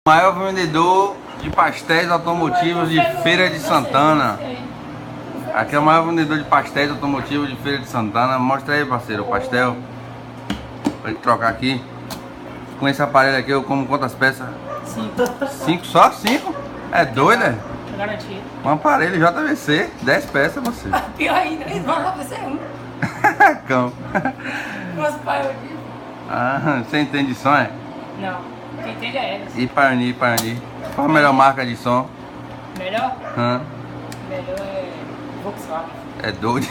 Maior vendedor de pastéis automotivos de Feira de Santana. Aqui é o maior vendedor de pastéis automotivos de Feira de Santana. Mostra aí, parceiro, o pastel. Pra gente trocar aqui. Com esse aparelho aqui eu como quantas peças? 5. 5 só? 5? É doido, é? Garantido. Um aparelho JVC, 10 peças, você. Pior ainda, eles vão lá pra ser um. Cão. Meus pais eu digo. Ah, você entende de som, é? Não, quem entende é eles. E Parni. Qual a melhor marca de som? Melhor? Hã? Melhor é Volkswagen. É doido.